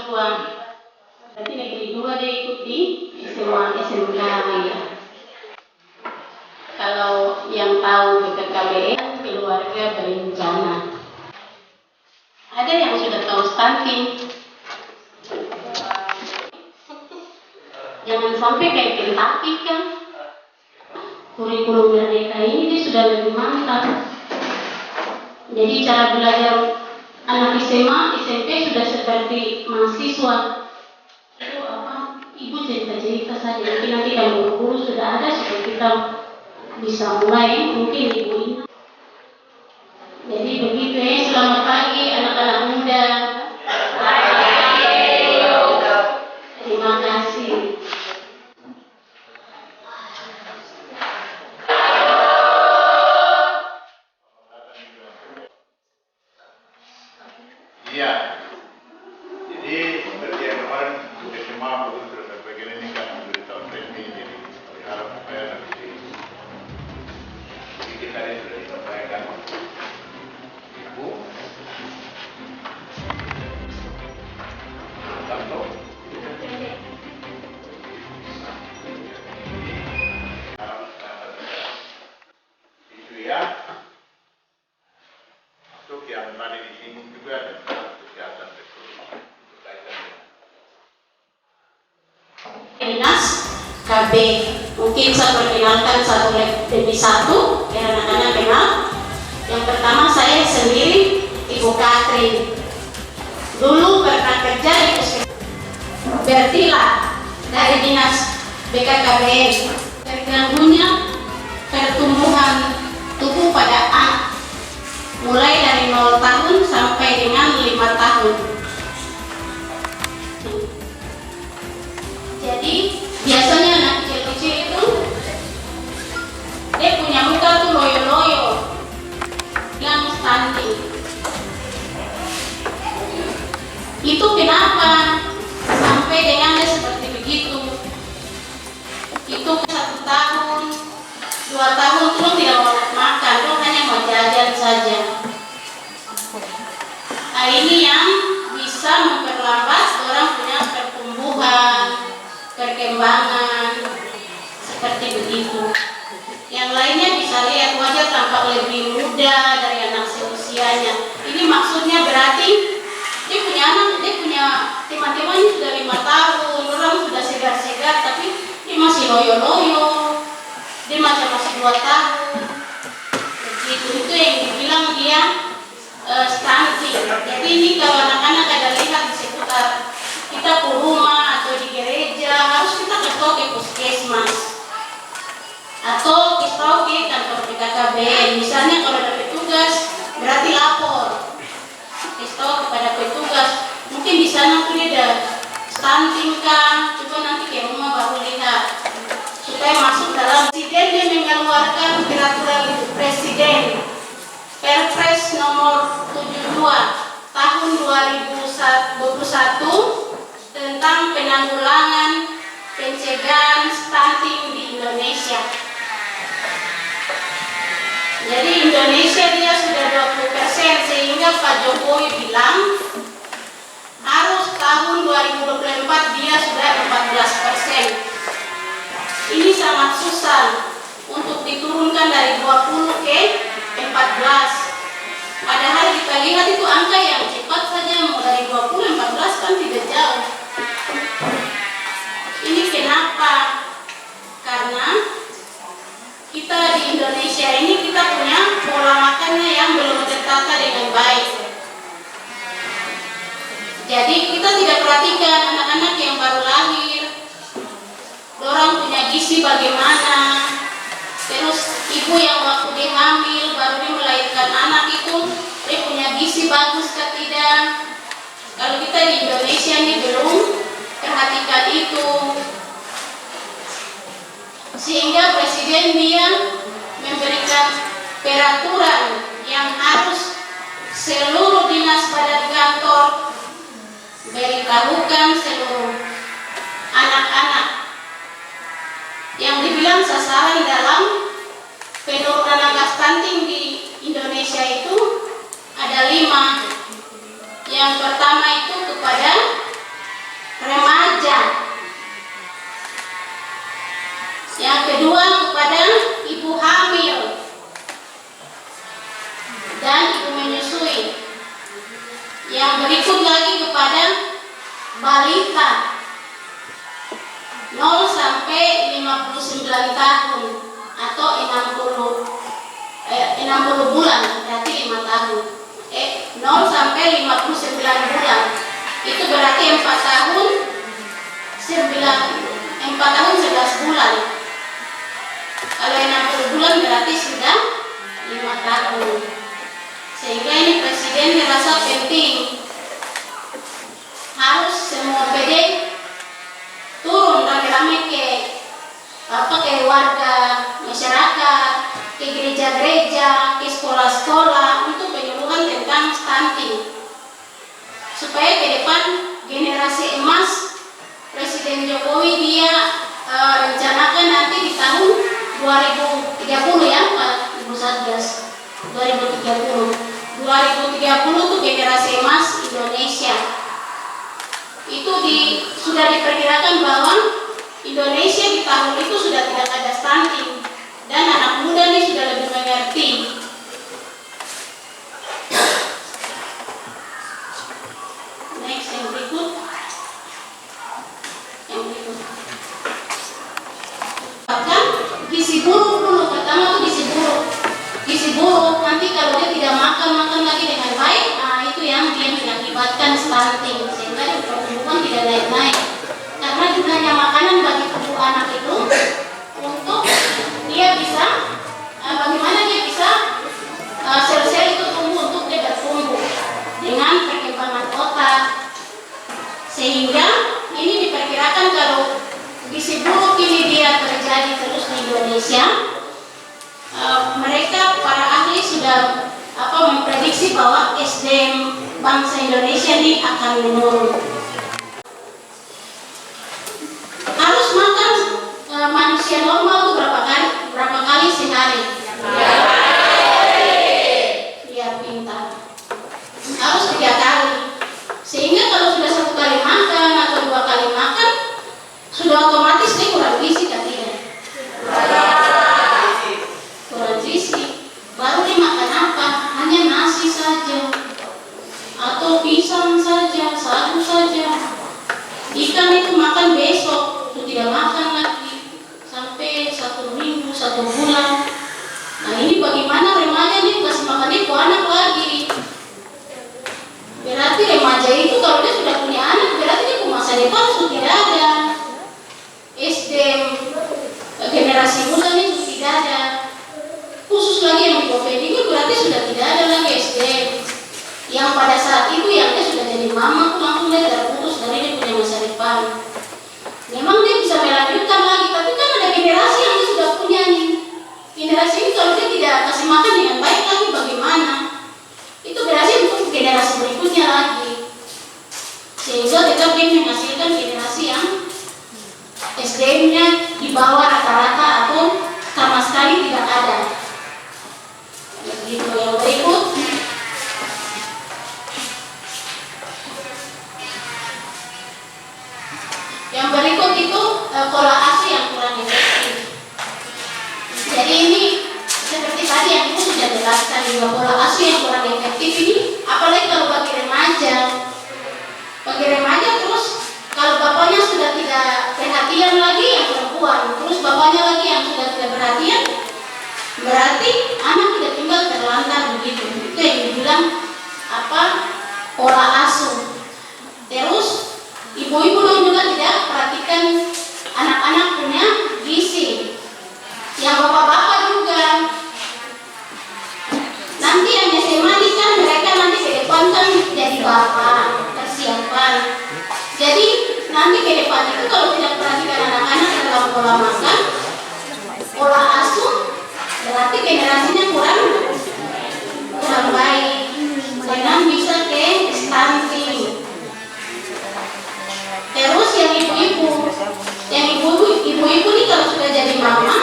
2. Berarti negeri 2 dia ikuti SMA SMK ya. Kalau yang tahu BKKBN keluarga berencana. Ada yang sudah tahu stunting. Jangan sampai kayak Kentucky kan. Kurikulum Merdeka ini dia sudah lebih mantap. Jadi cara belajar anak SMA, SMP sudah seperti mahasiswa. Itu apa? Ibu cerita-cerita saja. Mungkin nanti kalau guru sudah ada supaya kita bisa mulai. Mungkin ibu ini. Jadi begitu ya. Selamat pagi anak-anak muda. Terima kasih. Iya, jadi seperti yang kemarin sudah semua begitu bagian ini kan dari tahun resmi, jadi harap supaya nanti sedikit tadi sudah disampaikan Ibu Tanto. Itu ya, untuk yang tadi disinggung juga tentang kesehatan reproduksi berkaitan dengan Dinas KB. Mungkin saya perkenalkan satu demi satu biar anak-anak kenal. Yang pertama saya sendiri Ibu Katrin. Dulu pernah kerja di puskesmas Bertila dari Dinas BKKBN. Terganggunya pertumbuhan tubuh pada anak mulai dari 0 tahun sampai dengan 5 tahun. Jadi biasanya anak kecil-kecil itu dia punya muka tuh loyo-loyo, yang stunting. Itu kenapa sampai dengan dia seperti begitu? Itu 1 tahun, 2 tahun tuh tidak mau makan, tuh hanya mau jajan saja. Nah ini yang bisa memperlambat orang punya pertumbuhan, perkembangan seperti begitu. Yang lainnya bisa lihat wajah tampak lebih muda dari anak seusianya. Ini maksudnya berarti dia punya anak, dia punya teman-temannya sudah 5 tahun, orang sudah segar-segar, tapi dia masih loyo-loyo, dia masih 2 tahun. Begitu, itu yang dibilang dia stunting. Jadi ini kalau anak-anak ada lihat di sekitar kita ke rumah atau di gereja, harus kita kasih tahu ke puskesmas atau kasih tahu ke kantor BKKBN. Misalnya kalau ada petugas, berarti lapor, kasih tahu kepada petugas. Mungkin di sana tuh dia ada stunting kan, coba nanti ke rumah baru lihat supaya masuk dalam. Presiden dia mengeluarkan peraturan Presiden Perpres nomor 72 tahun 2021 tentang penanggulangan pencegahan stunting di Indonesia. Jadi Indonesia dia sudah 20%, sehingga Pak Jokowi bilang harus tahun 2024 dia sudah 14%. Ini sangat susah untuk diturunkan dari 20 ke 14. Padahal kita lihat itu angka yang cepat saja, mau dari 20 14 kan tidak jauh. Ini kenapa? Karena kita di Indonesia ini kita punya pola makannya yang belum tertata dengan baik. Jadi kita tidak perhatikan anak-anak yang baru lahir, orang punya gizi bagaimana. Terus ibu yang waktu dia hamil baru dia melahirkan anak itu dia punya gizi bagus atau tidak? Kalau kita di Indonesia ini belum perhatikan itu, sehingga presiden dia memberikan peraturan yang harus seluruh dinas badan kantor beritahukan seluruh anak-anak yang dibilang sasaran dalam penurunan angka stunting di Indonesia itu ada 5. Yang pertama itu kepada balita 0 sampai 59 tahun atau 60 bulan, berarti 5 tahun. 0 sampai 59 bulan. Itu berarti 4 tahun 11 bulan. Kalau 60 bulan berarti sudah 5 tahun. Sehingga ini presiden merasa penting harus semua PD turun rame-rame ke warga masyarakat, ke gereja-gereja, ke sekolah-sekolah untuk penyuluhan tentang stunting, supaya ke depan generasi emas Presiden Jokowi dia rencanakan nanti di tahun 2030 ya Pak Ibu Satgas, 2030 itu generasi emas Indonesia. Itu sudah diperkirakan bahwa Indonesia di tahun itu sudah tidak ada stunting dan anak muda ini sudah lebih mengerti. Next, yang berikut. Bahkan gizi buruk dulu, pertama itu gizi buruk. Gizi buruk nanti kalau dia tidak makan lagi dengan baik, itu yang dia mengakibatkan stunting, sehingga pertumbuhan tidak naik-naik. Karena gunanya makanan bagi tubuh anak itu untuk dia bisa bagaimana dia bisa sel-sel itu tumbuh untuk dia bertumbuh dengan perkembangan otak. Sehingga ini diperkirakan kalau gizi buruk ini dia terjadi terus di Indonesia, mereka para ahli sudah memprediksi bahwa SDM bangsa Indonesia ini akan menurun. Harus makan manusia normal itu berapa kali sehari? Biar pintar. Harus 3 kali. Sehingga kalau sudah 1 kali makan atau 2 kali makan, sudah otomatis dia kurang gizi kan tidak? Kurang gizi. Baru dia makan apa? Hanya nasi saja, atau pisang saja, sagu saja. Ikan itu makan besok, itu tidak makan lagi sampai 1 minggu, 1 bulan. Nah ini bagaimana remaja nih kasih makan itu anak lagi? Berarti remaja itu kalau dia sudah punya anak, berarti dia masa depan sudah tidak ada. SDM generasi muda ini sudah tidak ada. Khusus lagi yang di Covid itu berarti sudah tidak ada lagi SDM. Yang pada saat itu yang dia sudah jadi mama, langsung dia terputus dari dia punya masa depan. Memang dia bisa melanjutkan lagi, tapi kan ada generasi yang dia sudah punya nih. Generasi ini kalau dia tidak kasih makan dengan baik lagi bagaimana? Itu berarti untuk generasi berikutnya lagi. Sehingga tetap dia menghasilkan generasi yang SDM-nya di bawah rata-rata atau sama sekali tidak ada. Begitu. Yang berikut. Yang berikut itu pola asuh yang kurang efektif. Jadi ini seperti tadi yang Ibu sudah jelaskan juga, pola asuh yang kurang efektif ini, apalagi kalau bagi remaja. Bagi remaja terus kalau bapaknya sudah tidak perhatian lagi yang perempuan, terus bapaknya lagi yang sudah tidak perhatian, berarti anak tidak tinggal terlantar begitu. Itu yang dibilang pola asuh. Terus ibu-ibu juga tidak perhatikan anak-anak punya gizi. Yang bapak-bapak juga. Nanti yang SMA ini kan mereka nanti ke depan kan jadi bapak, persiapan. Jadi nanti ke depan itu kalau tidak perhatikan anak-anak dalam pola makan, pola asuh, berarti generasinya kurang baik. Dan bisa ke stunting. Terus yang ibu-ibu nih kalau sudah jadi mama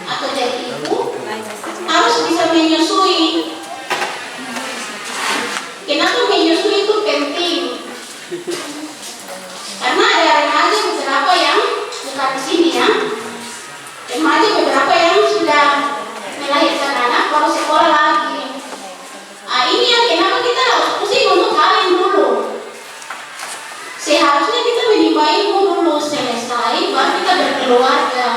atau jadi ibu harus bisa menyusui. Kenapa menyusui itu penting? Karena ada remaja beberapa yang bukan di sini ya. Remaja beberapa yang sudah melahirkan anak baru sekolah lagi. Ini yang kenapa kita harus pusing untuk hamil dulu. seharusnya kita menimba ilmu dulu selesai, baru kita berkeluarga.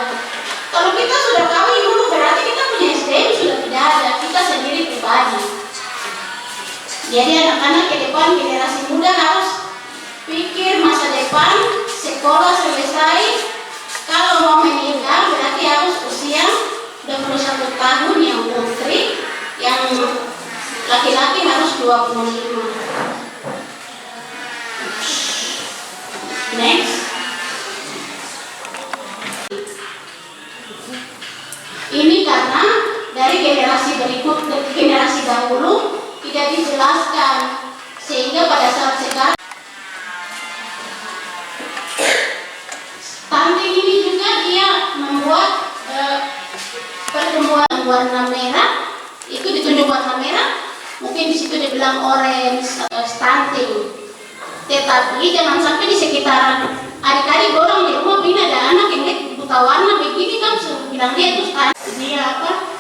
Kalau kita sudah kawin dulu, berarti kita punya SDM sudah tidak ada, kita sendiri pribadi. Jadi anak-anak ke depan, generasi muda harus pikir masa depan, sekolah selesai. Kalau mau menikah berarti harus usia 21 tahun yang putri, yang laki-laki harus 25. Next. Ini karena dari generasi berikut, generasi dahulu tidak dijelaskan, sehingga pada saat sekarang stunting ini juga dia membuat pertumbuhan warna merah, itu ditunjuk warna merah, mungkin di situ dibilang orange, stunting. Tetapi jangan sampai di sekitaran adik-adik orang di rumah bina ada anak yang buta warna begini kan bilang dia itu stunting. Dia apa?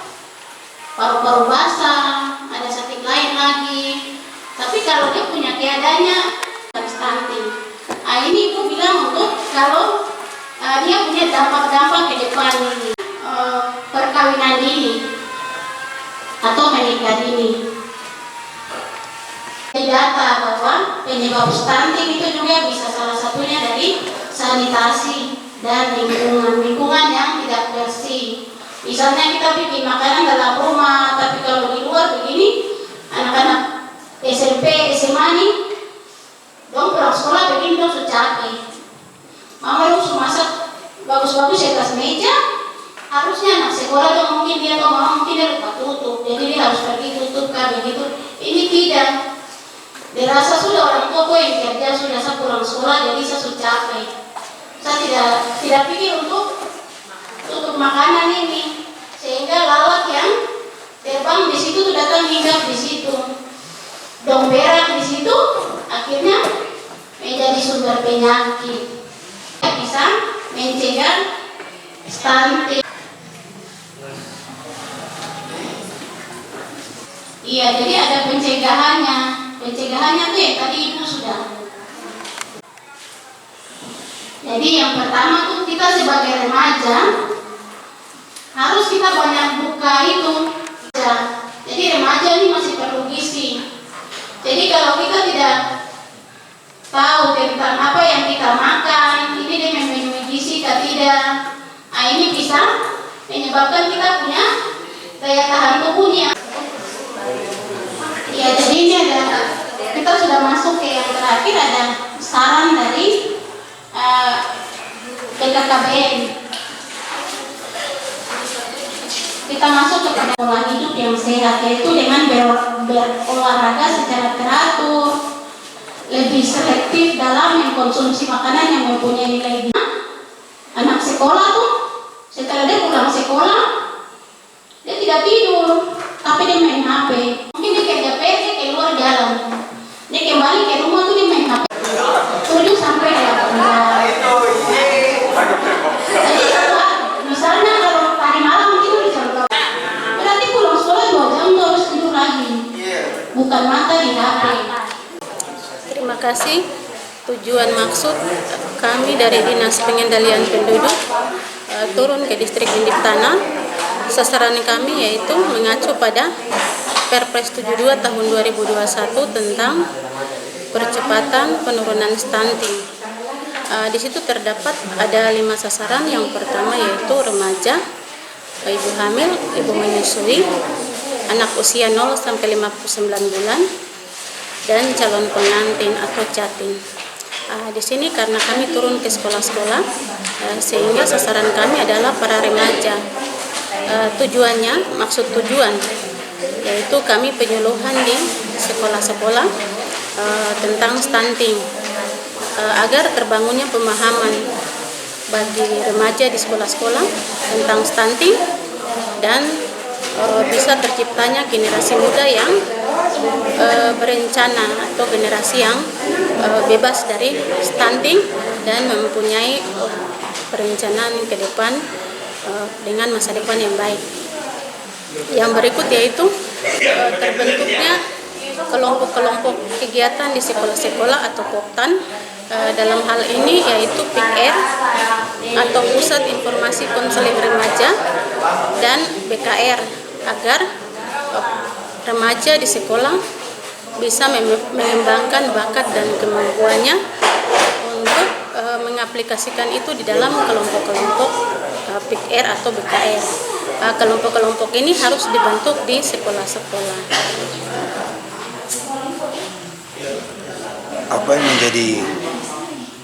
Paru-paru basah, ada sakit lain lagi. Tapi kalau dia punya keadaannya stunting. Ini ibu bilang untuk kalau dia punya dampak-dampak ke depan ini, perkawinan dini atau menikah dini. Data bahwa penyebab stunting itu juga bisa salah satunya dari sanitasi dan lingkungan yang tidak bersih. Misalnya kita bikin makanan dalam rumah, tapi kalau di luar begini, anak-anak SMP, SMA nih, dong pulang sekolah begini dong sudah capek. Mama dong sudah masak bagus-bagus di atas meja, harusnya anak sekolah dong mungkin dia atau mama mungkin dia lupa tutup, jadi dia harus pergi tutup kan begitu. Ini tidak. Dirasa sudah orang tua yang kerja sudah saya pulang sekolah jadi saya sudah capek. Saya tidak pikir untuk tutup makanan ini, sehingga lalat yang terbang di situ tuh datang hinggap di situ, dong berak di situ, akhirnya menjadi sumber penyakit. Bisa mencegah stunting. Iya, jadi ada pencegahannya. Pencegahannya tuh yang tadi ibu sudah. Jadi yang pertama tuh kita sebagai remaja harus kita banyak buka itu. Jadi remaja ini masih perlu gizi. Jadi kalau kita tidak tahu tentang apa yang kita makan, ini dia memenuhi gizi atau tidak, ini bisa menyebabkan kita punya daya tahan tubuhnya. Ya, jadi ini ada, kita sudah masuk ke yang terakhir, ada saran dari BKKBN. Kita masuk kepada pola hidup yang sehat, yaitu dengan berolahraga secara teratur, lebih selektif dalam mengkonsumsi makanan yang mempunyai nilai gizi. Anak sekolah tuh, setelah dia pulang sekolah, dia tidak tidur, tapi dia main HP. Mungkin dia kerja PC keluar jalan, dia kembali ke rumah tuh dia main HP. Tujuh sampai 8 jam. Jadi misalnya kalau tadi malam tidur di jam 12, berarti pulang sekolah 2 jam tuh harus tidur lagi. Bukan mata di HP. Terima kasih. Tujuan maksud kami dari Dinas Pengendalian Penduduk turun ke distrik Indip Tanah. Sasaran kami yaitu mengacu pada Perpres 72 tahun 2021 tentang percepatan penurunan stunting. Di situ terdapat ada 5 sasaran. Yang pertama yaitu remaja, ibu hamil, ibu menyusui, anak usia 0 sampai 59 bulan, dan calon pengantin atau catin. Di sini karena kami turun ke sekolah-sekolah, sehingga sasaran kami adalah para remaja. Tujuannya, maksud tujuan, yaitu kami penyuluhan di sekolah-sekolah tentang stunting, agar terbangunnya pemahaman bagi remaja di sekolah-sekolah tentang stunting dan bisa terciptanya generasi muda yang berencana atau generasi yang bebas dari stunting dan mempunyai perencanaan ke depan dengan masa depan yang baik. Yang berikut yaitu terbentuknya kelompok-kelompok kegiatan di sekolah-sekolah atau POKTAN dalam hal ini yaitu PIKR atau Pusat Informasi Konseling Remaja dan BKR agar remaja di sekolah bisa mengembangkan bakat dan kemampuannya untuk mengaplikasikan itu di dalam kelompok-kelompok PIKR atau BKR. Kelompok-kelompok ini harus dibentuk di sekolah-sekolah. Apa yang menjadi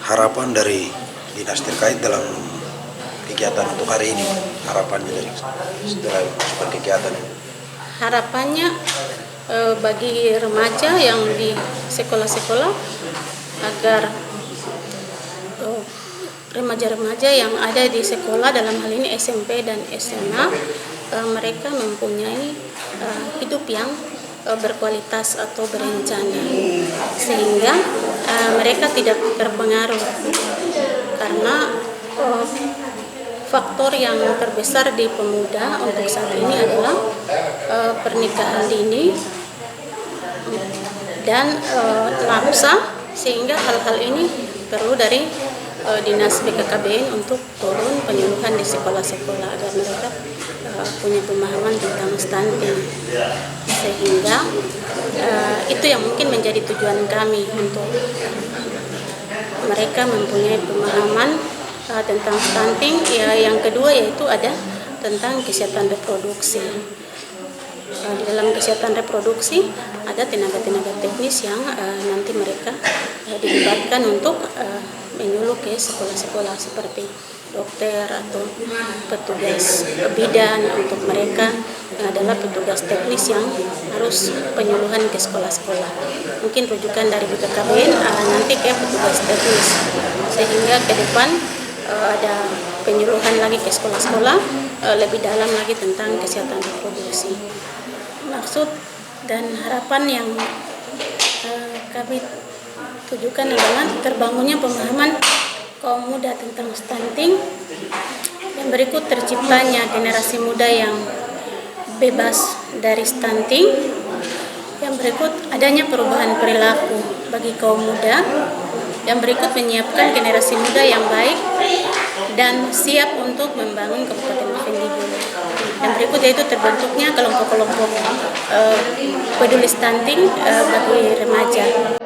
harapan dari dinas terkait dalam kegiatan untuk hari ini? Harapannya dari setelah kegiatan ini? Harapannya bagi remaja yang di sekolah-sekolah agar remaja-remaja yang ada di sekolah dalam hal ini SMP dan SMA mereka mempunyai hidup yang berkualitas atau berencana sehingga mereka tidak terpengaruh karena faktor yang terbesar di pemuda untuk saat ini adalah pernikahan dini dan lapsa, sehingga hal-hal ini perlu dari Dinas BKKBN untuk turun penyuluhan di sekolah-sekolah agar mereka punya pemahaman tentang stunting, sehingga itu yang mungkin menjadi tujuan kami untuk mereka mempunyai pemahaman tentang stunting. Yang kedua yaitu ada tentang kesehatan reproduksi. Di dalam kesehatan reproduksi ada tenaga-tenaga teknis yang nanti mereka dilibatkan untuk menyuluh ke sekolah-sekolah seperti dokter atau petugas bidan. Untuk mereka adalah petugas teknis yang harus penyuluhan ke sekolah-sekolah. Mungkin rujukan dari BKKBN nanti ke petugas teknis, sehingga ke depan ada penyuluhan lagi ke sekolah-sekolah lebih dalam lagi tentang kesehatan reproduksi. Maksud dan harapan yang kami tujukan adalah terbangunnya pemahaman kaum muda tentang stunting, yang berikut terciptanya generasi muda yang bebas dari stunting, yang berikut adanya perubahan perilaku bagi kaum muda, yang berikut menyiapkan generasi muda yang baik dan siap untuk membangun Kabupaten Offendibu. Yang berikut yaitu terbentuknya kelompok-kelompok peduli stunting bagi remaja.